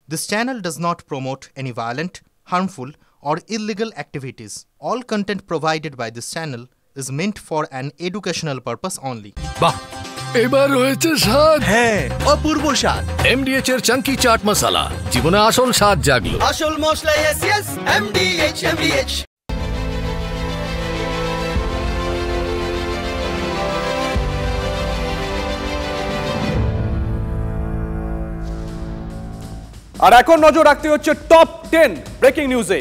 This channel does not promote any violent, harmful, or illegal activities. All content provided by this channel is meant for an educational purpose only. বাহ এবার হয়েছে স্বাদ হ্যাঁ অপূর্ব স্বাদ এমডিএচ এর চাঙ্কি চাট মশলা জীবনে আসল স্বাদ জাগলো আসল মশলা এসএস এমডিএচ আর এখন নজর রাখতে হচ্ছে টপ 10 ব্রেকিং নিউজে।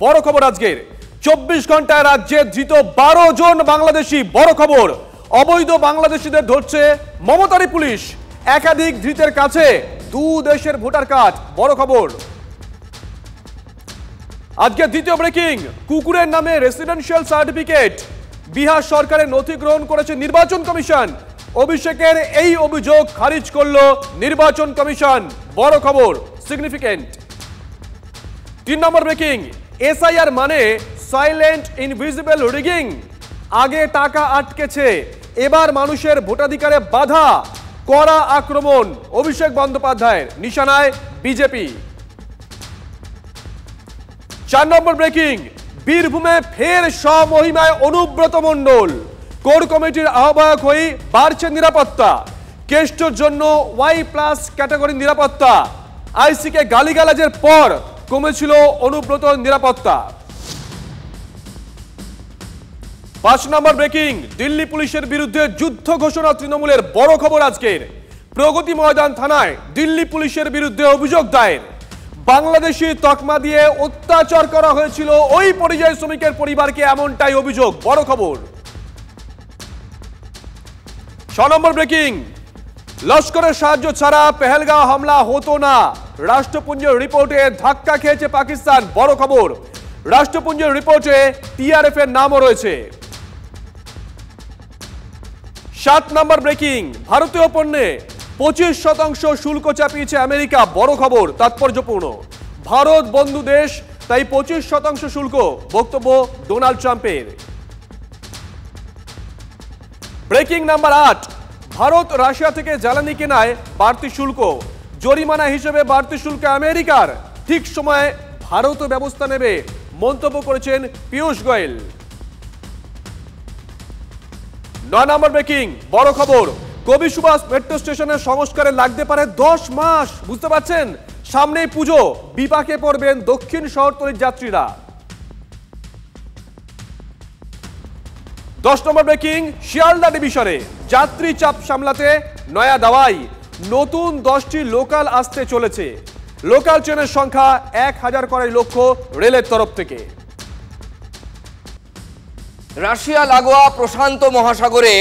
বড় খবর আজকের 24 ঘন্টায় রাজ্যে ধৃত 12 জন বাংলাদেশি। বড় খবর, অবৈধ বাংলাদেশিদের ধরছে মমতারি পুলিশ। একাধিক ধৃতের কাছে দু দেশের ভোটার কার্ড। বড় খবর আজকে দ্বিতীয় ব্রেকিং, কুকুরের নামে রেসিডেন্সিয়াল সার্টিফিকেট। বিহার সরকারের নথি গ্রহণ করেছে নির্বাচন কমিশন। অভিষেকের এই অভিযোগ খারিজ করলো নির্বাচন কমিশন। বড় খবর, সিগনিফিকেন্ট। 3 নম্বর ব্রেকিং, এসআইআর মানে সাইলেন্ট ইনভিজিবল রিগিং। আগে টাকা আটকেছে, এবার মানুষের ভোটাধিকারে বাধা। কড়া আক্রমণ অভিষেক বন্দ্যোপাধ্যায়ের, নিশানায় বিজেপি। 4 নম্বর ব্রেকিং, বীরভূমে ফের স্বমহিমায় অনুব্রত মণ্ডল। কোর কমিটির আহ্বায়ক হয়ে বাড়ছে নিরাপত্তা। কেষ্টর জন্য Y+ ক্যাটাগরি নিরাপত্তা। আইসিকে গালিগালাজের পর কমেছিল অনুব্রত নিরাপত্তা। 5 নম্বর ব্রেকিং, দিল্লি পুলিশের বিরুদ্ধে যুদ্ধ ঘোষণা তৃণমূলের। বড় খবর আজকের, প্রগতি ময়দান থানায় দিল্লি পুলিশের বিরুদ্ধে অভিযোগ দায়ের। বাংলাদেশি তকমা দিয়ে অত্যাচার করা হয়েছিল ওই পরিযায়ী শ্রমিকের পরিবারকে, এমনটাই অভিযোগ। বড় খবর। 6 নম্বর ব্রেকিং, লস্করের সাহায্য ছাড়া পেহেলগাঁও হামলা হতো না। রাষ্ট্রপুঞ্জের রিপোর্টে ধাক্কা খেয়েছে পাকিস্তান। বড় খবর, রাষ্ট্রপুঞ্জের রিপোর্টে টিআরএফ এর নামও রয়েছে। 7 নম্বর ব্রেকিং, ভারতীয় পণ্যে 25% শুল্ক চাপিয়েছে আমেরিকা। বড় খবর, তাৎপর্যপূর্ণ। ভারত বন্ধু দেশ, তাই 25% শুল্ক, বক্তব্য ডোনাল্ড ট্রাম্পের। ব্রেকিং নাম্বার 8, ভারত রাশিয়া থেকে জ্বালানি কেনায় বাড়তি শুল্ক। জরিমানা হিসেবে বাড়তি শুল্ক আমেরিকার। ঠিক সময়ে ভারতও ব্যবস্থা নেবে, মন্তব্য করেছেন পীযূষ গোয়েল। 9 নম্বর ব্রেকিং, বড় খবর, কবি সুভাষ মেট্রো স্টেশনের সংস্কারে লাগতে পারে 10 মাস। বুঝতে পারছেন, সামনেই পুজো, বিপাকে পড়বেন দক্ষিণ শহরতলির যাত্রীরা। 10 নম্বর ব্রেকিং, শিয়ালদা ডিভিশনে যাত্রী চাপ সামলাতে নয়া দাওয়াই। নতুন 10টি লোকাল আসতে চলেছে। লোকাল ট্রেনের সংখ্যা 1000 করার লক্ষ্য রেলের তরফ থেকে। রাশিয়া লাগোয়া প্রশান্ত মহাসাগরে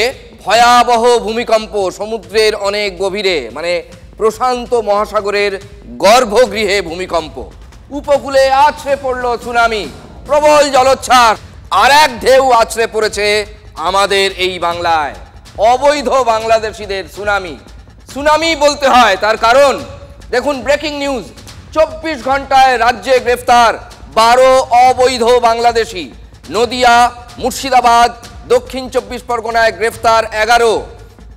ভয়াবহ ভূমিকম্প। সমুদ্রের অনেক গভীরে, মানে প্রশান্ত মহাসাগরের গর্ভগৃহে ভূমিকম্প। উপকূলে আছড়ে পড়ল সুনামি, প্রবল জলোচ্ছ্বাস। আর এক ঢেউ আছড়ে পড়েছে আমাদের এই বাংলায়। অবৈধ বাংলাদেশিদের সুনামি। সুনামি বলতে হয় তার কারণ দেখুন, ব্রেকিং নিউজ, 24 ঘন্টায় রাজ্যে গ্রেফতার 12 অবৈধ বাংলাদেশি। নদিয়া, মুর্শিদাবাদ, দক্ষিণ 24 পরগনায় গ্রেফতার 11।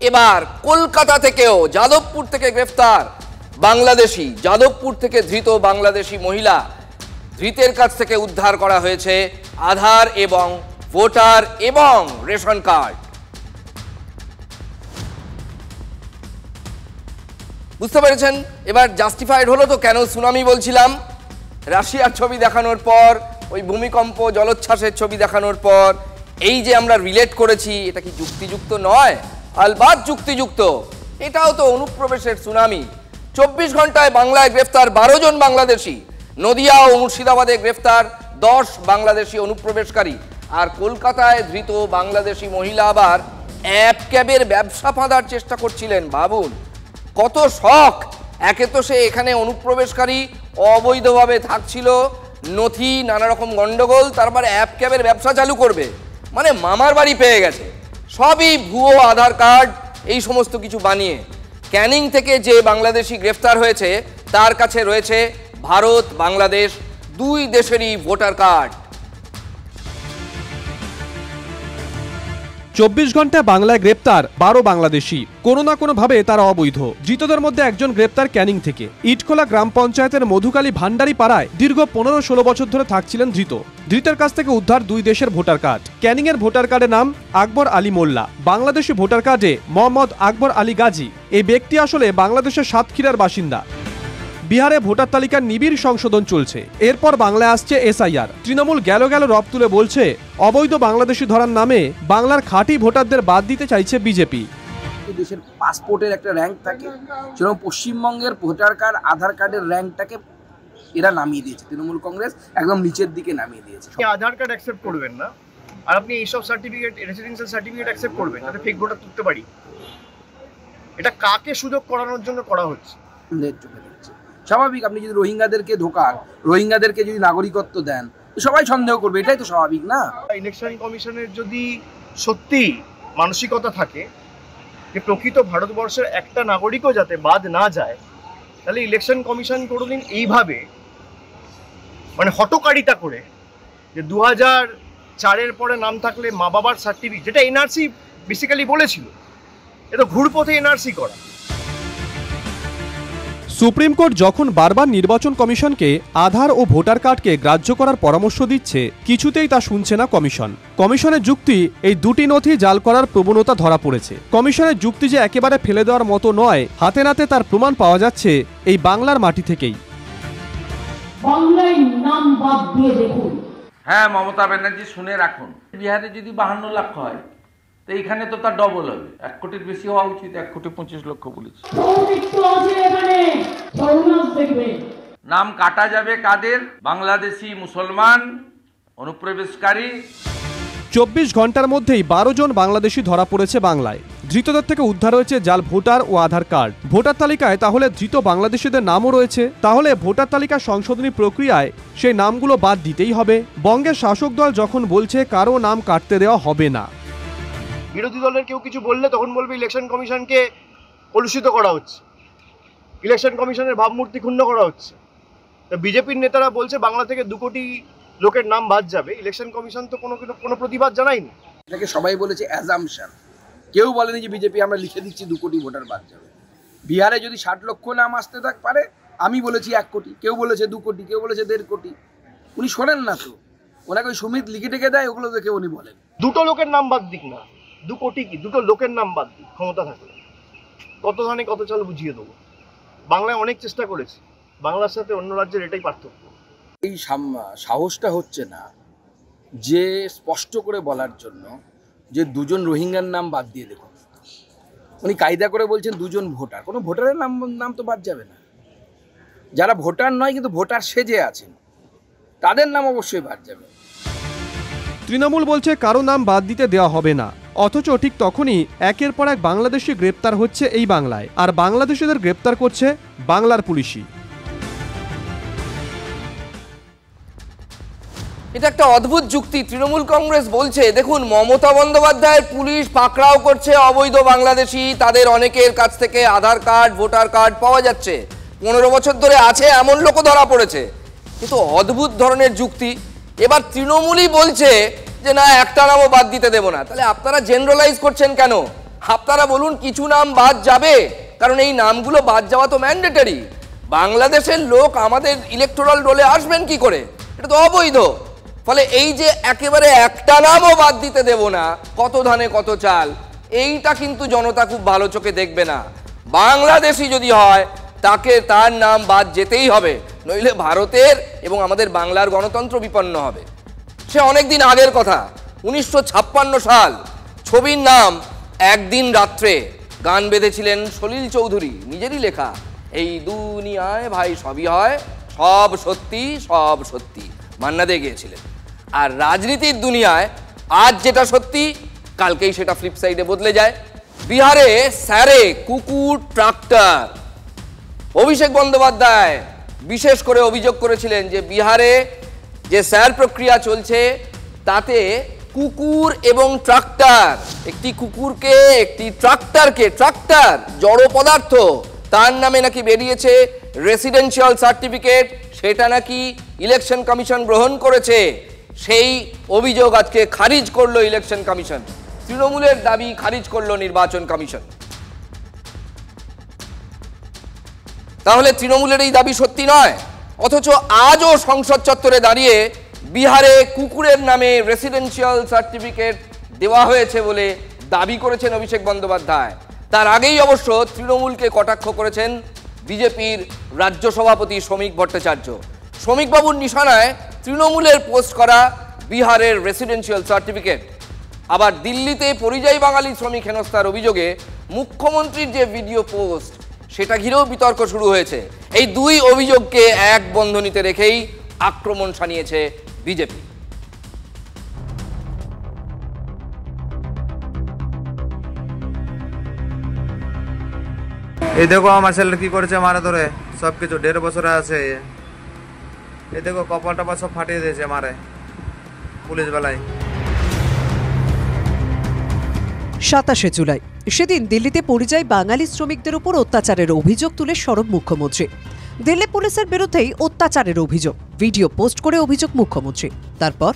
এবার কলকাতা থেকেও, যাদবপুর থেকে গ্রেফতার বাংলাদেশি। যাদবপুর থেকে ধৃত বাংলাদেশি মহিলা। ধৃতের কাছ থেকে উদ্ধার করা হয়েছে আধার এবং ভোটার এবং রেশন কার্ড। বুঝতে পেরেছেন? এবার জাস্টিফাইড হলো তো কেন সুনামি বলছিলাম। রাশিয়ার ছবি দেখানোর পর, ওই ভূমিকম্প জলোচ্ছ্বাসের ছবি দেখানোর পর এই যে আমরা রিলেট করেছি, এটা কি যুক্তিযুক্ত নয়? আলবাত যুক্তিযুক্ত। এটাও তো অনুপ্রবেশের সুনামি। 24 ঘন্টায় বাংলায় গ্রেফতার 12 জন বাংলাদেশি। নদিয়া ও মুর্শিদাবাদে গ্রেফতার 10 বাংলাদেশি অনুপ্রবেশকারী। আর কলকাতায় ধৃত বাংলাদেশি মহিলা আবার অ্যাপ ক্যাবের ব্যবসা ফাঁদার চেষ্টা করছিলেন। ভাবুন কত শখ! একে তো সে এখানে অনুপ্রবেশকারী, অবৈধভাবে থাকছিল, নথি নানা রকম গন্ডগোল, তারপর অ্যাপ ক্যাবের ব্যবসা চালু করবে, মানে মামার বাড়ি পেয়ে গেছে। সবই ভুয়ো আধার কার্ড, এই সমস্ত কিছু বানিয়ে। ক্যানিং থেকে যে বাংলাদেশি গ্রেফতার হয়েছে তার কাছে রয়েছে ভারত, বাংলাদেশ দুই দেশেরই ভোটার কার্ড। 24 ঘন্টায় বাংলায় গ্রেপ্তার 12 বাংলাদেশি, কোনো না কোনো ভাবে তারা অবৈধ। ধৃতদের মধ্যে একজন গ্রেপ্তার ক্যানিং থেকে। ইটখোলা গ্রাম পঞ্চায়েতের মধুকালী ভান্ডারী পাড়ায় দীর্ঘ 15-16 বছর ধরে থাকছিলেন ধৃত। ধৃতের কাছ থেকে উদ্ধার 2 দেশের ভোটার কার্ড। ক্যানিং এর ভোটার কার্ডের নাম আকবর আলী মোল্লা, বাংলাদেশি ভোটার কার্ডে মোহাম্মদ আকবর আলী গাজী। এই ব্যক্তি আসলে বাংলাদেশের সাতক্ষীরার বাসিন্দা। বিহারে ভোটার তালিকার নিবিড় সংশোধন চলছে, এরপর বাংলায় আসছে SIR। তৃণমূল গেল রব তুলে বলছে অবৈধ বাংলাদেশি ধরার নামে বাংলার খাঁটি ভোটারদের বাদ দিতে চাইছে বিজেপি। দেশের পাসপোর্টের একটা র্যাঙ্ক থাকে, সেরকম পশ্চিমবঙ্গের ভোটার কার্ড আধার কার্ডের র্যাঙ্কটাকে এরা নামিয়ে দিয়েছে। তৃণমূল কংগ্রেস একদম নিচের দিকে নামিয়ে দিয়েছে। আধার কার্ড অ্যাকসেপ্ট করবেন না, আর আপনি এইসব সার্টিফিকেট, রেসিডেন্সিয়াল সার্টিফিকেট অ্যাকসেপ্ট করবেন, তাতে ফেক ভোটার তুলতে পারি। এটা কাকে সুযোগ করানোর জন্য করা হচ্ছে? স্বাভাবিক, আপনি যদি রোহিঙ্গাদেরকে ঢোকান, রোহিঙ্গাদেরকে যদি নাগরিকত্ব দেন, সবাই সন্দেহ করবে, এটাই তো স্বাভাবিক না? ইলেকশন কমিশনের যদি সত্যি মানসিকতা থাকে যে প্রকৃত ভারতবর্ষের একটা নাগরিকও যাতে বাদ না যায়, তাহলে ইলেকশন কমিশন কোনোদিন এইভাবে মানে হটকারিতা করে যে 2004-এর পরে নাম থাকলে মা বাবার সার্টিফিকেট, যেটা NRC বেসিক্যালি বলেছিল, এটা ঘুরপথে NRC করা। সুপ্রিম কোর্ট যখন বারবার নির্বাচন কমিশনকে আধার ও ভোটার কার্ডকে গ্রাহ্য করার পরামর্শ দিচ্ছে, কিছুতেই তা শুনছে না কমিশন। কমিশনের যুক্তি, এই দুটি নথি জাল করার প্রবণতা ধরা পড়েছে। কমিশনের যুক্তি যে একেবারে ফেলে দেওয়ার মতো নয়, হাতে নাতে তার প্রমাণ পাওয়া যাচ্ছে এই বাংলার মাটি থেকেই। বাংলায় নাম বাদ দিয়ে দেখুন। হ্যাঁ, মমতা ব্যানার্জি শুনে রাখুন, বিহারে যদি 52 লাখ হয়, তো এইখানে তো তার ডবল হবে, 1 কোটির বেশি হওয়া উচিত। 1,25,00,000 বলেছে। নাম কাটা যাবে কাদের? বাংলাদেশি মুসলমান অনুপ্রবেশকারী। 24 ঘন্টার মধ্যেই 12 জন বাংলাদেশি ধরা পড়েছে বাংলায়। ধৃতদের থেকে উদ্ধার হয়েছে জাল ভোটার ও আধার কার্ড। ভোটার তালিকায় তাহলে ধৃত বাংলাদেশিদের নামও রয়েছে, তাহলে ভোটার তালিকা সংশোধনী প্রক্রিয়ায় সেই নামগুলো বাদ দিতেই হবে। বঙ্গের শাসক দল যখন বলছে কারো নাম কাটতে দেওয়া হবে না, বিরোধী দলের কেউ কিছু বললে তখন বলবে ইলেকশন কমিশনকে কলুষিত করা হচ্ছে, ইলেকশন কমিশনের ভাবমূর্তি ক্ষুণ্ণ করা হচ্ছে। তো বিজেপির নেতারা বলছে বাংলা থেকে 2 কোটি লোকের নাম বাদ যাবে, ইলেকশন কমিশন তো কোনো প্রতিবাদ জানায়নি। এটাকে সবাই বলেছে অ্যাজাম্পশন, কেউ বলেনি যে বিজেপি আমরা লিখে দিচ্ছি 2 কোটি ভোটার বাদ যাবে। বিহারে যদি 60 লক্ষ নাম আসতে পারে, আমি বলেছি 1 কোটি, কেউ বলেছে 2 কোটি, কেউ বলেছে 1.5 কোটি। উনি শোনেন না তো, ওনাকে ওই সুমিত লিখে টেকে দেয়, ওগুলো দেখে উনি বলেন 2 লোকের নাম বাদ দিক না, 2 কোটি কি, 2 লোকের নাম বাদ দিক, ক্ষমতা থাকলে কত ধানে কত চাল বুঝিয়ে দেবো। বাংলায় অনেক চেষ্টা করেছি, বাংলার সাথে অন্য রাজ্যের এটাই পার্থক্য। এই সাহসটা হচ্ছে না যে স্পষ্ট করে বলার জন্য যে 2 জন রোহিঙ্গার নাম বাদ দিয়ে দেখুন। উনি কায়দা করে বলছেন 2 জন ভোটার, কোনো ভোটারের নাম তো বাদ যাবে না। যারা ভোটার নয় কিন্তু ভোটার সেজে আছেন, তাদের নাম অবশ্যই বাদ যাবে। তৃণমূল বলছে কারো নাম বাদ দিতে দেওয়া হবে না, অথচ ঠিক তখনই একের পর এক বাংলাদেশি গ্রেপ্তার হচ্ছে এই বাংলায়, আর বাংলাদেশিদের গ্রেপ্তার করছে বাংলার পুলিশই। এটা একটা অদ্ভুত যুক্তি। তৃণমূল কংগ্রেস বলছে দেখুন, মমতা বন্দ্যোপাধ্যায়ের পুলিশ পাকড়াও করছে অবৈধ বাংলাদেশি, তাদের অনেকের কাছ থেকে আধার কার্ড, ভোটার কার্ড পাওয়া যাচ্ছে, 15 বছর ধরে আছে এমন লোকও ধরা পড়েছে। কিন্তু অদ্ভুত ধরনের যুক্তি। এবার তৃণমূলই বলছে যে না, একটা নামও বাদ দিতে দেব না। তাহলে আপনারা জেনারেলাইজ করছেন কেন? আপনারা বলুন কিছু নাম বাদ যাবে, কারণ এই নামগুলো বাদ যাওয়া তো ম্যান্ডেটরি। বাংলাদেশের লোক আমাদের ইলেকটোরাল রোলে আসবেন কি করে? এটা তো অবৈধ। ফলে এই যে একেবারে একটা নামও বাদ দিতে দেব না, কত ধানে কত চাল, এইটা কিন্তু জনতা খুব ভালো চোখে দেখবে না। বাংলাদেশি যদি হয় তাকে তার নাম বাদ যেতেই হবে, নইলে ভারতের এবং আমাদের বাংলার গণতন্ত্র বিপন্ন হবে। সে অনেকদিন আগের কথা, 1956 সাল। ছবির নাম একদিন রাত্রে, গান বেঁধেছিলেন সলিল চৌধুরী, নিজেরই লেখা। এই দুনিয়ায় ভাই সবই হয়, সব সত্যি সব সত্যি, মান্না দে গিয়েছিলেন। আর রাজনীতির দুনিয়ায় আজ যেটা সত্যি, কালকেই সেটা ফ্লিপ সাইডে বদলে যায়। বিহারে স্যারে কুকুর ট্রাক্টর। অভিষেক বন্দ্যোপাধ্যায় বিশেষ করে অভিযোগ করেছিলেন যে বিহারে যে স্যার প্রক্রিয়া চলছে তাতে কুকুর এবং ট্রাক্টর, একটি কুকুরকে একটি ট্রাক্টরকে, ট্রাক্টর জড় পদার্থ, তার নামে নাকি বেরিয়েছে রেসিডেন্সিয়াল সার্টিফিকেট, সেটা নাকি ইলেকশন কমিশন গ্রহণ করেছে। সেই অভিযোগ আজকে খারিজ করলো ইলেকশন কমিশন। তৃণমূলের দাবি খারিজ করল নির্বাচন কমিশন। তাহলে তৃণমূলের এই দাবি সত্যি নয়, অথচ আজও সংসদ চত্বরে দাঁড়িয়ে বিহারে কুকুরের নামে রেসিডেন্সিয়াল সার্টিফিকেট দেওয়া হয়েছে বলে দাবি করেছেন অভিষেক বন্দ্যোপাধ্যায়। তার আগেই অবশ্য তৃণমূলকে কটাক্ষ করেছেন বিজেপির রাজ্য সভাপতি শ্রমিক ভট্টাচার্য। শ্রমিকবাবুর নিশানায় তৃণমূলের পোস্ট করা বিহারের রেসিডেন্সিয়াল সার্টিফিকেট। আবার দিল্লিতে পরিযায়ী বাঙালি শ্রমিক হেনস্থার অভিযোগে মুখ্যমন্ত্রীর যে ভিডিও পোস্ট, সেটা ঘিরেও বিতর্ক শুরু হয়েছে। এই দুই অভিযোগকে এক বন্ধনীতে রেখেই আক্রমণ শানিয়েছে বিজেপি। এই দেখো আমার ছেলে কি করেছে, মারে ধরে সব কিছু 1.5 বছর আছে। এই দেখো কপাল টপাল সব ফাটিয়ে দিয়েছে মারে পুলিশ বেলায়। 27 জুলাই সেদিন দিল্লিতে পরিযায়ী বাঙালি শ্রমিকদের উপর অত্যাচারের অভিযোগ তুলে সরব মুখ্যমন্ত্রী। দিল্লি পুলিশের বিরুদ্ধেই অত্যাচারের অভিযোগ, ভিডিও পোস্ট করে অভিযোগ মুখ্যমন্ত্রী। তারপর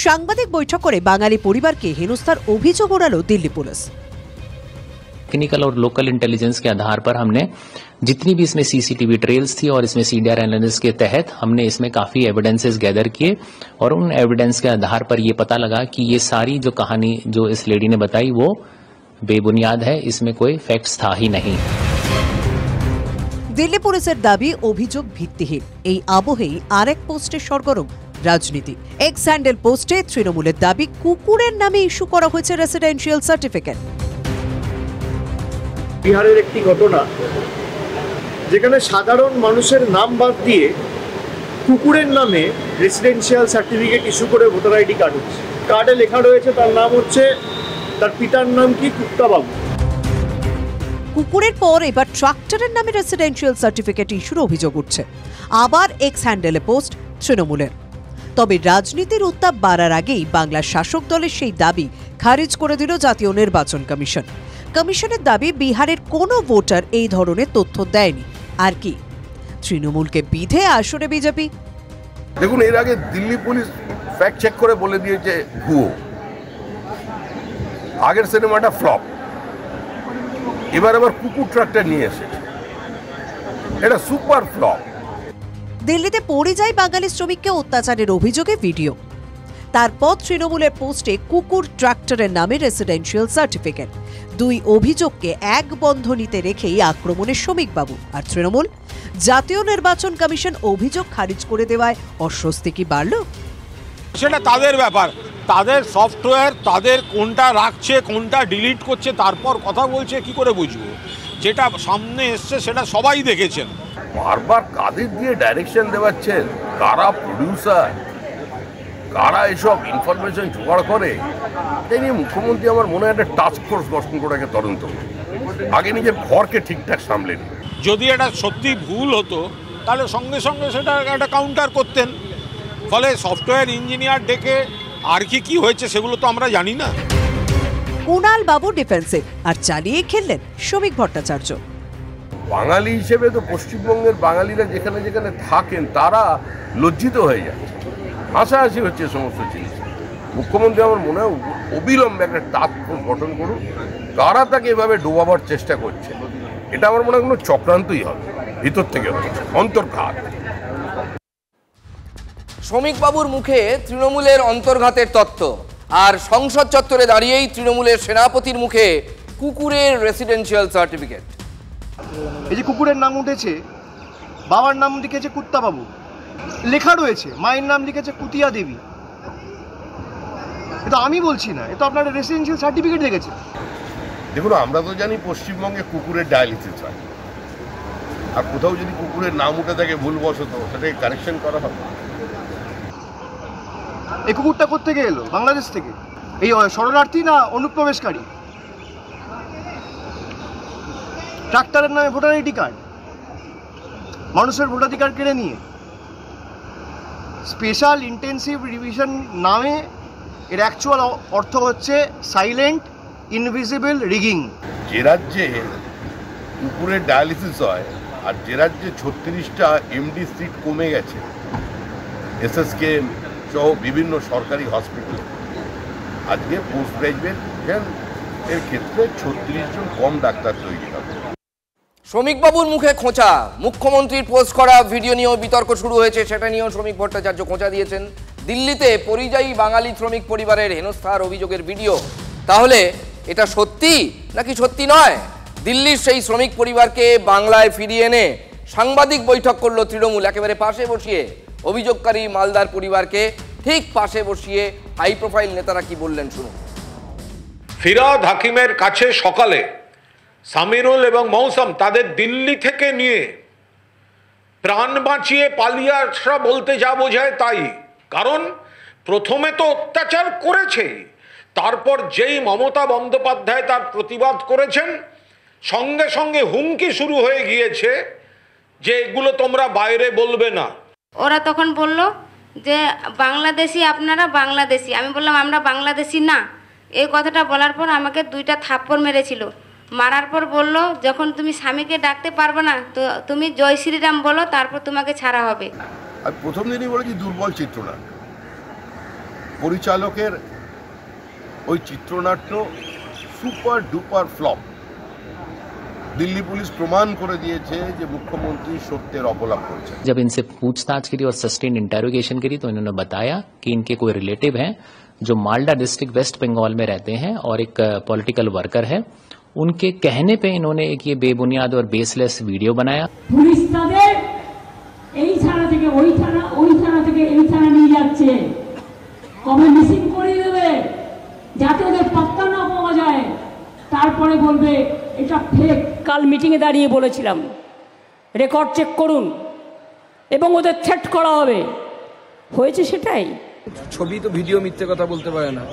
সাংবাদিক বৈঠক করে বাঙালি পরিবারকে হেনস্থার অভিযোগ ওড়ালো দিল্লি পুলিশ। टेक्निकल और लोकल इंटेलिजेंस के आधार पर हमने जितनी भी इसमें सीसीटीवी ट्रेल्स थी और इसमें सीडीआर एनालिसिस के तहत हमने इसमें काफी एविडेंसेस गैदर किए और उन एविडेंस के आधार पर ये पता लगा कि ये सारी जो कहानी जो इस लेडी ने बताई वो बेबुनियाद है, इसमें कोई फैक्ट्स था ही नहीं। দিল্লি পুলিশের দাবি অভিযোগ ভিত্তিহীন। এই আবহেই আরেক পোস্টে সরগরম রাজনীতি। এক্স হ্যান্ডেল পোস্টে তৃণমূলের দাবি কুকুরের নামে ইস্যু করা হয়েছে রেসিডেন্সিয়াল সার্টিফিকেট। বিহারের একটি ঘটনা যেখানে সাধারণ মানুষের নাম বাদ দিয়ে কুকুরের নামে রেসিডেন্সিয়াল সার্টিফিকেট ইস্যু করে ভোটার আইডি কার্ড হচ্ছে। কার্ডে লেখা রয়েছে তার নাম হচ্ছে, তার পিতার নাম কি, কুত্তাবাবু। কুকুরের পর এবার ট্রাক্টরের নামে রেসিডেন্সিয়াল সার্টিফিকেট ইস্যুর অভিযোগ উঠছে। আবার এক্স হ্যান্ডেলে পোস্ট তৃণমূলের। তবে রাজনীতির উত্তাপ বাড়ার আগেই বাংলার শাসক দলের সেই দাবি খারিজ করে দিল জাতীয় নির্বাচন কমিশন। কমিশনের দাবি বিহারের কোনো ভোটার এই ধরনের তথ্য দেয়নি। আর কি তৃণমূলকে বিধে আসরে বিজেপি। দেখুন, এর আগে দিল্লি পুলিশ ফ্যাক্ট চেক করে বলে দিয়েছে ভুয়ো। আগের সিনেমাটা ফ্লপ, এবার আবার কুকুর ট্রাক্টর নিয়ে এসেছে, এটা সুপার ফ্লপ। দিল্লিতে পরিযায়ী বাঙালি শ্রমিককে অত্যাচারের অভিযোগে ভিডিও, তারপর তৃণমূলের পোস্টে কুকুর ট্রাক্টরের নামে রেসিডেন্সিয়াল সার্টিফিকেট। দুই অভিযোগকে এক বন্ধনীতে রেখেই আক্রমণের শ্রমিকবাবু আর তৃণমূল। জাতীয় নির্বাচন কমিশন অভিযোগ খারিজ করে দেওয়ায় অস্বস্তি কি বাড়ল? সেটা তাদের ব্যাপার, তাদের সফটওয়্যার, তাদের কোনটা রাখছে কোনটা ডিলিট করছে তারপর কথা বলছে, কি করে বুঝবো? যেটা সামনে এসছে সেটা সবাই দেখেছেন। বারবার কাদের দিয়ে ডাইরেকশন দেওয়াচ্ছেন, কারা প্রডিউসার, কারা এসব ইনফরমেশন জোগাড় করে, এই নিয়ে মুখ্যমন্ত্রী আমার মনে হয় একটা টাস্ক ফোর্স গঠন করে তদন্ত করে আগে নিজের ঘরকে ঠিকঠাক সামলে নিন। যদি এটা সত্যি ভুল হতো তাহলে সঙ্গে সঙ্গে সেটা একটা কাউন্টার করতেন। ফলে সফটওয়্যার ইঞ্জিনিয়ার ডেকে আর কি হয়েছে সেগুলো তো আমরা জানি না। কুণাল বাবু ডিফেন্সিভ আর চালিয়ে খেললেন শ্রমিক ভট্টাচার্য। বাঙালি হিসেবে তো পশ্চিমবঙ্গের বাঙালিরা যেখানে যেখানে থাকেন তারা লজ্জিত হয়ে যাচ্ছে, হাসাহাসি হচ্ছে সমস্ত জিনিস। মুখ্যমন্ত্রী আমার মনে হয় অবিলম্বে একটা টাস্ক ফোর্স গঠন করুন, কারা তাকে এভাবে ডোবাবার চেষ্টা করছে। এটা আমার মনে হয় কোনো চক্রান্তই হবে, ভিতর থেকে হবে, অন্তর্ঘাত। শ্রমিকবাবুর মুখে তৃণমূলের অন্তর্ঘাতের তত্ত্ব, আর সংসদ চত্বরে দাঁড়িয়েই তৃণমূলের সেনাপতির মুখে কুকুরের রেসিডেন্সিয়াল সার্টিফিকেট। এই যে কুকুরের নাম উঠেছে, বাবার নাম লিখেছে কুত্তাবাবু, লেখা রয়েছে মায়ের নাম লিখেছে কুতিয়া দেবী। এটা আমি বলছি না, এটা আপনার রেসিডেন্সিয়াল সার্টিফিকেট দেখেছে। দেখুন, আমরা তো জানি পশ্চিমবঙ্গে কুকুরের ডায়ালিসিস হয়, আর কোথাও যদি কুকুরের নাম উঠে থাকে ভুলবশত, সেটাকে কারেকশন করা হবে। এই কুকুরটা কোত্থেকে এলো? বাংলাদেশ থেকে। এই শরণার্থী না অনুপ্রবেশকারী? ট্রাক্টরের নামে ভোটার আইডি কার্ড, মানুষের ভোটাধিকার কেড়ে নিয়ে স্পেশাল ইন্টেন্সিভ রিভিশন নামে এর অ্যাকচুয়াল অর্থ হচ্ছে সাইলেন্ট ইনভিজিবল রিগিং। যে রাজ্যে কুকুরের ডায়ালিসিস হয় আর যে রাজ্যে 36টা এমডি সিট কমে গেছে এসএসকে সহ বিভিন্ন সরকারি হসপিটাল, আজকে পোস্ট গ্রাজুয়েট এর ক্ষেত্রে 36 জন কম ডাক্তার তৈরি হবে। শ্রমিকবাবুর মুখে খোঁচা, মুখ্যমন্ত্রীর পোস্ট করা ভিডিও নিয়েও বিতর্ক শুরু হয়েছে, সেটা নিয়েও শ্রমিক ভট্টাচার্য খোঁচা দিয়েছেন। দিল্লিতে পরিযায়ী বাঙালি শ্রমিক পরিবারের হেনস্থার অভিযোগের ভিডিও, তাহলে এটা সত্যি নাকি সত্যি নয়? দিল্লির সেই শ্রমিক পরিবারকে বাংলায় ফিরিয়ে এনে সাংবাদিক বৈঠক করলো তৃণমূল, একেবারে পাশে বসিয়ে। অভিযোগকারী মালদার পরিবারকে ঠিক পাশে বসিয়ে হাই প্রোফাইল নেতারা কি বললেন শুনুন। ফিরাদ হাকিমের কাছে সকালে সামিরুল এবং মৌসুম তাদের দিল্লি থেকে নিয়ে প্রাণ বাঁচিয়ে পালিয়ে আসা বলতে যা বোঝায় তাই। কারণ প্রথমে তো অত্যাচার করেছে, তারপর যেই মমতা বন্দ্যোপাধ্যায় তার প্রতিবাদ করেছেন, সঙ্গে সঙ্গে হুমকি শুরু হয়ে গিয়েছে যে এগুলো তোমরা বাইরে বলবে না। ওরা তখন বলল যে বাংলাদেশি, আপনারা বাংলাদেশি। আমি বললাম আমরা বাংলাদেশি না। এই কথাটা বলার পর আমাকে 2টা থাপ্পড় মেরেছিল। মারার পর বলল যখন তুমি স্বামীকে ডাকতে পারবে না তো তুমি জয় শ্রীরাম বলো, তারপর তোমাকে ছাড়া হবে। আমি প্রথম দিনই বলেছি দুর্বল চিত্রনাট্য। পরিচালকের ওই চিত্রনাট্য super duper flop. Delhi police प्रमाण कर दिए कि मुख्यमंत्री सत्यर अपलाप करेছেন। जब इनसे पूछताछ करी और सस्टेन इंटेरोगेशन करी तो इन्होंने बताया कि इनके कोई रिलेटिव हैं जो मालदा डिस्ट्रिक्ट वेस्ट बंगाल में रहते हैं और एक पॉलिटिकल वर्कर है। उनके कहने पे इन्होंने एक ये बेबुनियाद और बेसलेस वीडियो बनाया। पुलिस তাদের এই থানা থেকে ওই থানা, ওই থানা থেকে এই থানা নিয়ে যাচ্ছে, কবে মিসিং করে দেবে যাতে ওদের পাত্তা না পাওয়া যায়, তারপরে বলবে এটা ফেক। কাল মিটিংয়ে দাঁড়িয়ে বলেছিলাম রেকর্ড চেক করুন এবং ওদের থ্রেট করা হবে, হয়েছে সেটাই। ছবি তো ভিডিও মিথ্যে কথা বলতে পারে না।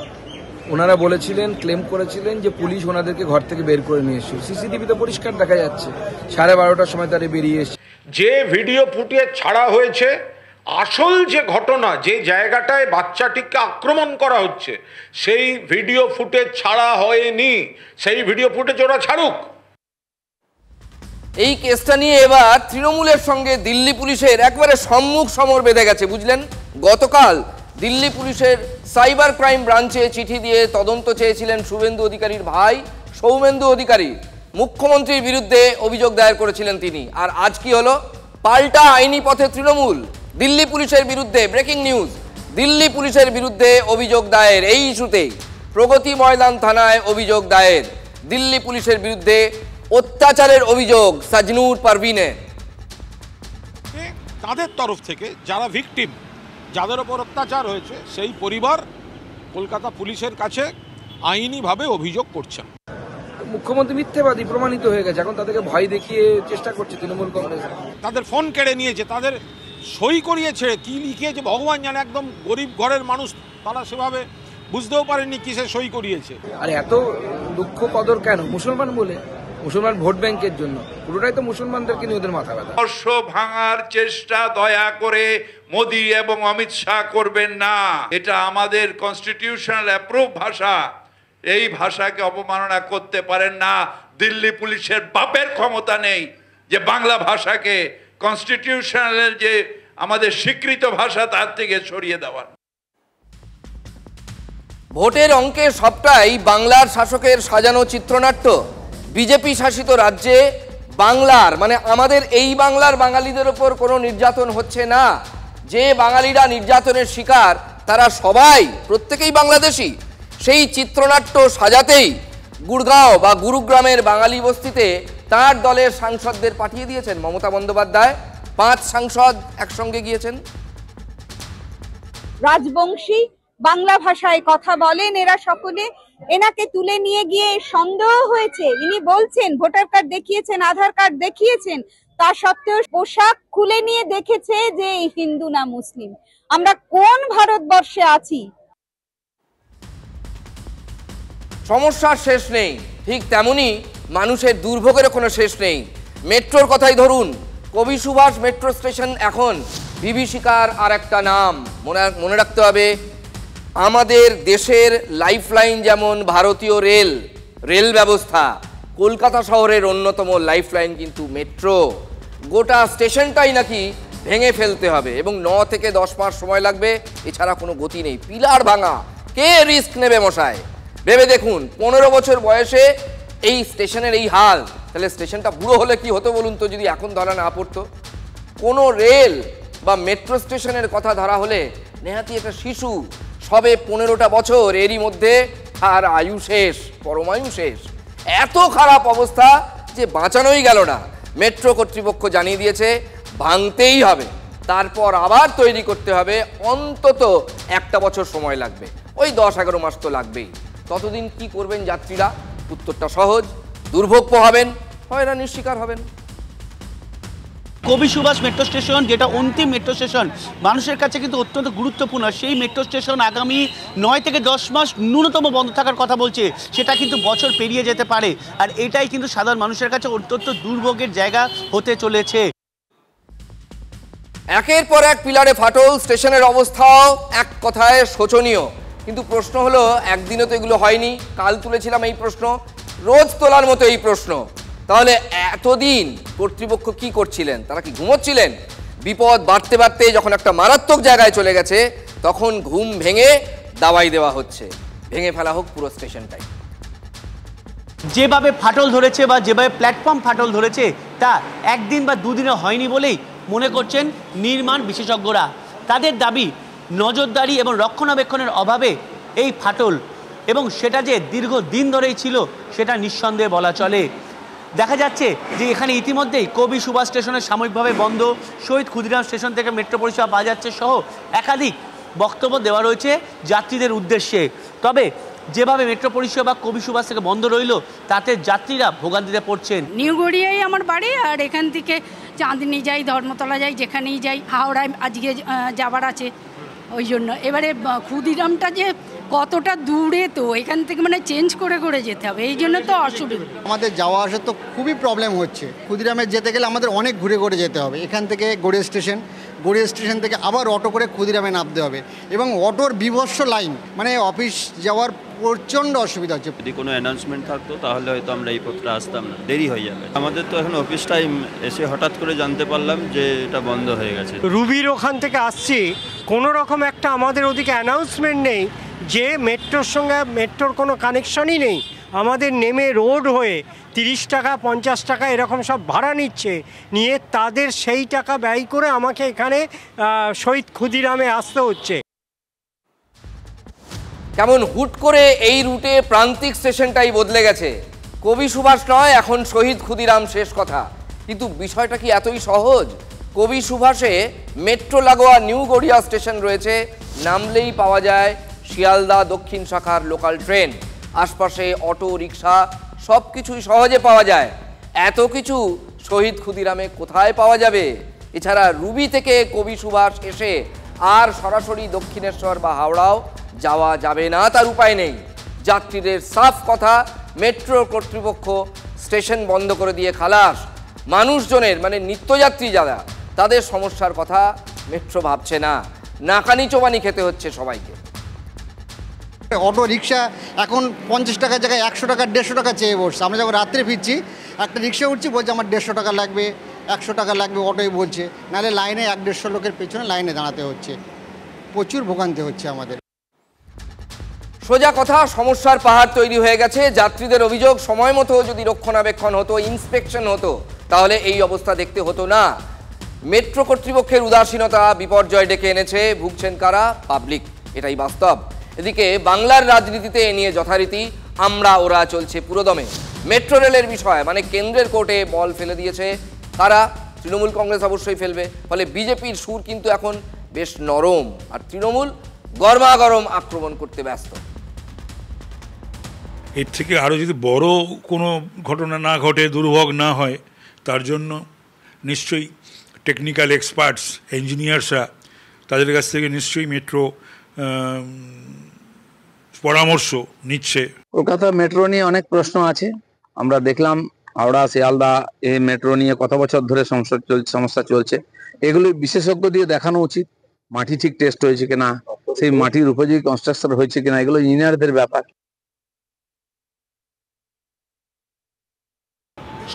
ওনারা বলেছিলেন, ক্লেম করেছিলেন যে পুলিশ ওনাদেরকে ঘর থেকে বের করে নিয়ে এসেছে। সিসিটিভিতে পরিষ্কার দেখা যাচ্ছে 12:30টার সময় তারা বেরিয়ে এসেছে। যে ভিডিও ফুটেজ ছাড়া হয়েছে, আসল যে ঘটনা, যে জায়গাটায় বাচ্চাটিকে আক্রমণ করা হচ্ছে, সেই ভিডিও ফুটেজ ছাড়া হয়নি। সেই ভিডিও ফুটেজ ওরা ছাড়ুক। এই কেসটা নিয়ে এবার তৃণমূলের সঙ্গে দিল্লি পুলিশের একবারে সম্মুখ সমর বেঁধে গেছে বুঝলেন। গতকাল দিল্লি পুলিশের সাইবার ক্রাইম ব্রাঞ্চে চিঠি দিয়ে তদন্ত চেয়েছিলেন শুভেন্দু অধিকারীর ভাই সৌমেন্দু অধিকারী। মুখ্যমন্ত্রীর বিরুদ্ধে অভিযোগ দায়ের করেছিলেন তিনি। আর আজ কি হলো? পাল্টা আইনি পথে তৃণমূল দিল্লি পুলিশের বিরুদ্ধে। ব্রেকিং নিউজ, দিল্লি পুলিশের বিরুদ্ধে অভিযোগ দায়ের। এই ইস্যুতে প্রগতি ময়দান থানায় অভিযোগ দায়ের। দিল্লি পুলিশের বিরুদ্ধে অত্যাচারের অভিযোগ সাজনুর পারভিনের। তাদের তরফ থেকে যারা ভিকটিম, যাদের ওপর অত্যাচার হয়েছে, সেই পরিবার কলকাতা পুলিশের কাছে আইনিভাবে অভিযোগ করছেন। মুখ্যমন্ত্রী মিথ্যেবাদী প্রমাণিত হয়ে গেছে। এখন তাদেরকে ভয় দেখিয়ে চেষ্টা করছে তৃণমূল কংগ্রেস। তাদের ফোন কেড়ে নিয়েছে, তাদের সই করিয়েছে, কি লিখিয়েছে ভগবান জানে। একদম গরিব ঘরের মানুষ, তারা সেভাবে বুঝতেও পারেননি কিসে সই করিয়েছে। আর এত দুঃখ কদর কেন? মুসলমান বলে, মুসলমান ভোট ব্যাংকের জন্য, পুরোটাই তো মুসলমানদেরকে নিয়ে ওদের মাথা ব্যথা। বর্ষ ভাঙার চেষ্টা দয়া করে মোদি এবং অমিত শাহ করবেন না। এটা আমাদের কনস্টিটিউশনাল অ্যাপ্রুভ ভাষা। এই ভাষাকে অপমাননা করতে পারেন না। দিল্লি পুলিশের বাপের ক্ষমতা নেই যে বাংলা ভাষাকে কনস্টিটিউশনালের যে আমাদের স্বীকৃত ভাষা তার থেকে সরিয়ে দেওয়ার। ভোটের অঙ্কে সবটাই বাংলার শাসকের সাজানো চিত্রনাট্য। বিজেপি শাসিত রাজ্যে বাংলার মানে আমাদের এই বাংলার বাঙালিদের ওপর কোনো নির্যাতন হচ্ছে না। যে বাঙালিরা নির্যাতনের শিকার তারা সবাই প্রত্যেকেই বাংলাদেশি। সেই চিত্রনাট্য সাজাতেই গুড়গাঁও বা গুরুগ্রামের বাঙালি বস্তিতে তার দলের সাংসদদের পাঠিয়ে দিয়েছেন মমতা বন্দ্যোপাধ্যায়। 5 সাংসদ একসঙ্গে গিয়েছেন। রাজবংশী বাংলা ভাষায় কথা বলেন এরা সকলে। এনাকে তুলে নিয়ে গিয়ে সন্দেহ হয়েছে, ইনি বলছেন ভোটার কার্ড দেখিয়েছেন, আধার কার্ড দেখিয়েছেন, তা সত্ত্বেও পোশাক খুলে নিয়ে দেখেছে যে হিন্দু না মুসলিম। আমরা কোন ভারতবর্ষে আছি? সমস্যার শেষ নেই, ঠিক তেমনি মানুষের দুর্ভোগেরও কোনো শেষ নেই। মেট্রোর কথাই ধরুন, কবি সুভাষ মেট্রো স্টেশন এখন বিভীষিকার আর একটা নাম। মনে রাখতে হবে, আমাদের দেশের লাইফলাইন যেমন ভারতীয় রেল ব্যবস্থা, কলকাতা শহরের অন্যতম লাইফলাইন কিন্তু মেট্রো। গোটা স্টেশনটাই নাকি ভেঙে ফেলতে হবে এবং 9 থেকে 10 মাস সময় লাগবে, এছাড়া কোনো গতি নেই। পিলার ভাঙা, কে রিস্ক নেবে মশাই? ভেবে দেখুন 15 বছর বয়সে এই স্টেশনের এই হাল, তাহলে স্টেশনটা বুড়ো হলে কি হতো বলুন তো, যদি এখন ধরা না পড়তো। কোনো রেল বা মেট্রো স্টেশনের কথা ধরা হলে নেহাতি একটা শিশু সবে 15টা বছর, এরই মধ্যে আর আয়ু শেষ, পরমায়ু শেষ। এত খারাপ অবস্থা যে বাঁচানোই গেল না। মেট্রো কর্তৃপক্ষ জানিয়ে দিয়েছে ভাঙতেই হবে, তারপর আবার তৈরি করতে হবে, অন্তত 1টা বছর সময় লাগবে, ওই 10-11 মাস তো লাগবেই। ততদিন কি করবেন যাত্রীরা? উত্তরটা সহজ, দুর্ভোগ পোহাবেন, হয়রানির শিকার হবেন। কবি সুভাষ মেট্রো স্টেশন, যেটা অন্তিম মেট্রো স্টেশন, মানুষের কাছে কিন্তু অত্যন্ত গুরুত্বপূর্ণ। সেই মেট্রো স্টেশন আগামী 9 থেকে 10 মাস ন্যূনতম বন্ধ থাকার কথা বলছে, সেটা কিন্তু বছর পেরিয়ে যেতে পারে। আর এটাই কিন্তু সাধারণ মানুষের কাছে অত্যন্ত দুর্ভোগের জায়গা হতে চলেছে। একের পর এক পিলারে ফাটল, স্টেশনের অবস্থাও এক কথায় শোচনীয়। কিন্তু প্রশ্ন হলো, একদিনও তো এগুলো হয়নি, কাল তুলেছিলাম এই প্রশ্ন, রোজ তোলার মতো এই প্রশ্ন। তাহলে এতদিন কর্তৃপক্ষ কি করছিলেন? তারা কি ঘুমোচ্ছিলেন? বিপদ বাড়তে বাড়তে যখন একটা মারাত্মক জায়গায় চলে গেছে, তখন ঘুম ভেঙে দাওয়াই দেওয়া হচ্ছে, ভেঙে ফেলা হোক পুরো স্টেশনটাই। যেভাবে ফাটল ধরেছে বা যেভাবে প্ল্যাটফর্ম ফাটল ধরেছে, তা একদিন বা দুদিনে হয়নি বলেই মনে করছেন নির্মাণ বিশেষজ্ঞরা। তাদের দাবি, নজরদারি এবং রক্ষণাবেক্ষণের অভাবে এই ফাটল, এবং সেটা যে দীর্ঘদিন ধরেই ছিল সেটা নিঃসন্দেহে বলা চলে। দেখা যাচ্ছে যে এখানে ইতিমধ্যেই কবি সুভাষ স্টেশনের সাময়িকভাবে বন্ধ, শহীদ ক্ষুদিরাম স্টেশন থেকে মেট্রো পরিষেবা পাওয়া যাচ্ছে সহ একাধিক বক্তব্য দেওয়া রয়েছে যাত্রীদের উদ্দেশ্যে। তবে যেভাবে মেট্রো পরিষেবা কবি সুভাষ থেকে বন্ধ রইল, তাতে যাত্রীরা ভোগান্তিতে পড়ছেন। নিউ গড়িয়ায় আমার বাড়ি, আর এখান থেকে চাঁদনি যাই, ধর্মতলা যাই, যেখানেই যাই, হাওড়ায় আজকে যাবার আছে, ওই জন্য। এবারে ক্ষুদিরামটা যে কতটা দূরে, তো এখান থেকে মানে চেঞ্জ করে করে যেতে হবে, এই জন্য তো অসুবিধা। আমাদের যাওয়া আসা তো খুবই প্রবলেম হচ্ছে। ক্ষুদিরামে যেতে গেলে আমাদের অনেক ঘুরে ঘুরে যেতে হবে। এখান থেকে গড়িয়া স্টেশন থেকে আবার অটো করে ক্ষুদিরামে নামতে হবে, এবং অটোর বিভৎস লাইন, মানে অফিস যাওয়ার প্রচণ্ড অসুবিধা হচ্ছে। যদি কোনো অ্যানাউন্সমেন্ট থাকতো তাহলে হয়তো আমরা এই পথটা আসতাম না, দেরি হয়ে যাবে। আমাদের তো এখন অফিস টাইম, এসে হঠাৎ করে জানতে পারলাম যে এটা বন্ধ হয়ে গেছে। রুবির ওখান থেকে আসছি, কোনো রকম একটা আমাদের ওদিকে অ্যানাউন্সমেন্ট নেই যে মেট্রোর সঙ্গে মেট্রোর কোনো কানেকশনই নেই। আমাদের নেমে রোড হয়ে 30 টাকা 50 টাকা এরকম সব ভাড়া নিয়ে তাদের সেই টাকা ব্যয় করে আমাকে এখানে শহীদ ক্ষুদিরামে আসতে হচ্ছে। কেমন হুট করে এই রুটে প্রান্তিক স্টেশনটাই বদলে গেছে। কবি সুভাষ নয়, এখন শহীদ ক্ষুদিরাম শেষ কথা। কিন্তু বিষয়টা কি এতই সহজ? কবি সুভাষে মেট্রো লাগোয়া নিউ গড়িয়া স্টেশন রয়েছে, নামলেই পাওয়া যায় শিয়ালদা দক্ষিণ শাখার লোকাল ট্রেন, আশপাশে অটো রিক্সা সব কিছুই সহজে পাওয়া যায়। এত কিছু শহীদ ক্ষুদিরামে কোথায় পাওয়া যাবে? এছাড়া রুবি থেকে কবি সুভাষ এসে আর সরাসরি দক্ষিণেশ্বর বা হাওড়াও যাওয়া যাবে না, তার উপায় নেই। যাত্রীদের সাফ কথা, মেট্রো কর্তৃপক্ষ স্টেশন বন্ধ করে দিয়ে খালাস। মানুষজনের মানে নিত্যযাত্রী যারা, তাদের সমস্যার কথা মেট্রো ভাবছে না, নাকানি চোবানি খেতে হচ্ছে সবাইকে। অটো রিক্সা এখন 50 টাকার জায়গায় 100 টাকা 150 টাকা চেয়ে বসছে। আমরা যখন রাত্রে ফিরছি, একটা রিক্সা উঠছি, বলছে আমার 150 টাকা লাগবে, 100 টাকা লাগবে, অটোই বলছে। নাহলে লাইনে 100-150 লোকের পেছনে লাইনে দাঁড়াতে হচ্ছে, প্রচুর ভোগান্তি হচ্ছে আমাদের। সোজা কথা, সমস্যার পাহাড় তৈরি হয়ে গেছে। যাত্রীদের অভিযোগ, সময় মতো যদি রক্ষণাবেক্ষণ হতো, ইন্সপেকশন হতো, তাহলে এই অবস্থা দেখতে হতো না। মেট্রো কর্তৃপক্ষের উদাসীনতা বিপর্যয় ডেকে এনেছে। ভুগছেন কারা? পাবলিক, এটাই বাস্তব। এদিকে বাংলার রাজনীতিতে এ নিয়ে যথারীতি আমরা ওরা চলছে পুরোদমে। মেট্রো রেলের বিষয় মানে কেন্দ্রের কোর্টে বল ফেলে দিয়েছে কারা? তৃণমূল কংগ্রেস অবশ্যই ফেলবে। ফলে বিজেপির সুর কিন্তু এখন বেশ নরম, আর তৃণমূল গরমাগরম আক্রমণ করতে ব্যস্ত। এর থেকে আরও যদি বড় কোনো ঘটনা না ঘটে, দুর্ভোগ না হয়, তার জন্য নিশ্চয়ই টেকনিক্যাল এক্সপার্টস, ইঞ্জিনিয়ার্সরা, তাদের কাছ থেকে নিশ্চয়ই মেট্রো পরামর্শ নিচ্ছে। কলকাতা মেট্রো নিয়ে অনেক প্রশ্ন আছে। আমরা দেখলাম হাওড়া শিয়ালদা এই মেট্রো নিয়ে কত বছর ধরে সমস্যা চলছে। এগুলি বিশেষজ্ঞ দিয়ে দেখানো উচিত। মাটি ঠিক টেস্ট হয়েছে কিনা, সেই মাটির উপযোগী কনস্ট্রাকশন হয়েছে কিনা, এগুলো ইঞ্জিনিয়ারদের ব্যাপার।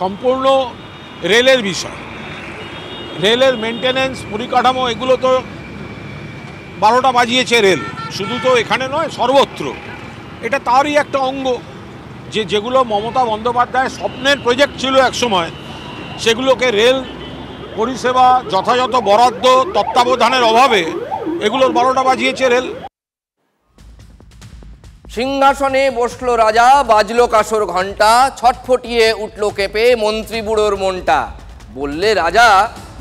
সম্পূর্ণ রেলের বিষয়, রেলের মেনটেন্যান্স, পরিকাঠামো, এগুলো তো 12টা বাজিয়েছে রেল। শুধু তো এখানে নয়, সর্বত্র। এটা তারই একটা অঙ্গ, যেগুলো মমতা বন্দ্যোপাধ্যায়ের স্বপ্নের প্রজেক্ট ছিল একসময়, সেগুলোকে রেল পরিষেবা যথাযথ বরাদ্দ তত্ত্বাবধানের অভাবে এগুলোর 12টা বাজিয়েছে রেল। সিংহাসনে বসলো রাজা, বাজলো কাসর ঘণ্টা, ছটফটিয়ে উঠল কেঁপে মন্ত্রী বুড়োর মনটা। বললে রাজা,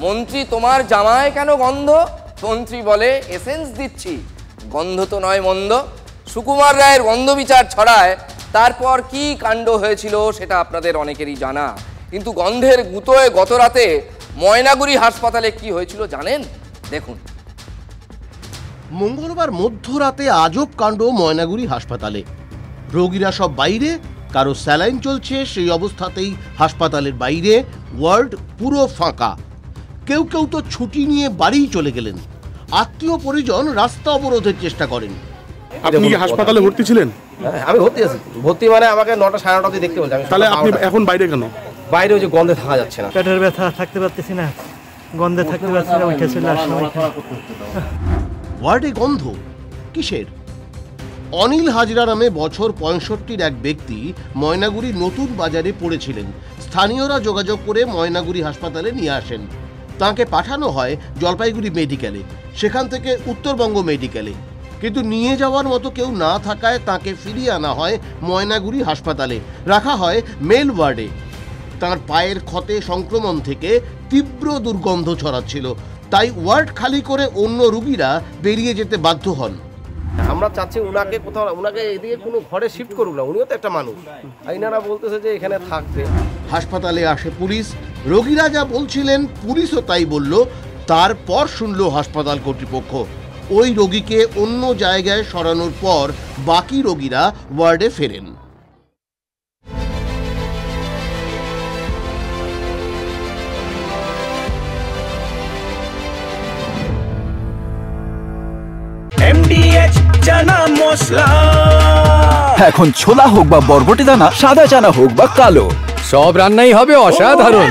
মন্ত্রী তোমার জামায় কেন গন্ধ? মন্ত্রী বলে, এসেন্স দিচ্ছি, গন্ধ তো নয় মন্দ। সুকুমার রায়ের গন্ধ বিচার ছড়ায়, তারপর কি কাণ্ড হয়েছিল সেটা আপনাদের অনেকেরই জানা। কিন্তু গন্ধের গুঁতোয় গত রাতে ময়নাগুড়ি হাসপাতালে কি হয়েছিল জানেন? দেখুন। মঙ্গলবার মধ্যরাতে আজব কাণ্ড ময়নাগুড়ি হাসপাতালে। রোগীরা সব বাইরে, কারো স্যালাইন চলছে, সেই অবস্থাতেই হাসপাতালের বাইরে ওয়ার্ড পুরো ফাঁকা। কেউ কেউ তো ছুটি নিয়ে বাড়ি চলে গেলেন। আত্মীয় পরিজন রাস্তা অবরোধের চেষ্টা করেন। আপনি কি হাসপাতালে ভর্তি ছিলেন? আমি ভর্তি আছি। ভর্তি মানে আমাকে 9টা সাড়ে 9টাতে দেখতে বলছে। তাহলে আপনি এখন বাইরে কেন? বাইরে ওই যে গন্ধে থাকা যাচ্ছে না, পেটের ব্যথা, থাকতে পারতেছি না, গন্ধে থাকতে পারছি না, উঠে চলে আসলাম। ওয়ার্ডে গন্ধ কিসের? অনিল হাজরা নামে বছর 65-র এক ব্যক্তি ময়নাগুড়ি নতুন বাজারে পড়েছিলেন। স্থানীয়রা যোগাযোগ করে ময়নাগুড়ি হাসপাতালে নিয়ে আসেন। তাকে পাঠানো হয় জলপাইগুড়ি মেডিকেলে, সেখান থেকে উত্তরবঙ্গ মেডিকেলে। কিন্তু নিয়ে যাওয়ার মতো কেউ না থাকায় তাকে ফিরিয়ে আনা হয় ময়নাগুড়ি হাসপাতালে, রাখা হয় মেল ওয়ার্ডে। তার পায়ের ক্ষতে সংক্রমণ থেকে তীব্র দুর্গন্ধ ছড়াচ্ছিল, তাই ওয়ার্ড খালি করে অন্য রোগীরা বেরিয়ে যেতে বাধ্য হন। আমরা চাচ্ছি উনাকে কোথাও, উনাকে এদিকে কোনো ঘরে শিফট করুক না, উনিও তো একটা মানুষ। আইনারা বলতেছে যে এখানে থাকবে। হাসপাতালে আসে পুলিশ। রোগীরা যা বলছিলেন পুলিশও তাই বলল। তারপর শুনল হাসপাতাল কর্তৃপক্ষ। ওই রোগীকে অন্য জায়গায় সরানোর পর বাকি রোগীরা ওয়ার্ডে ফেরেন। এখন ছোলা হোক বা বরবটি দানা, সাদা চানা হোক বা কালো, সব রান্নাই হবে অসাধারণ।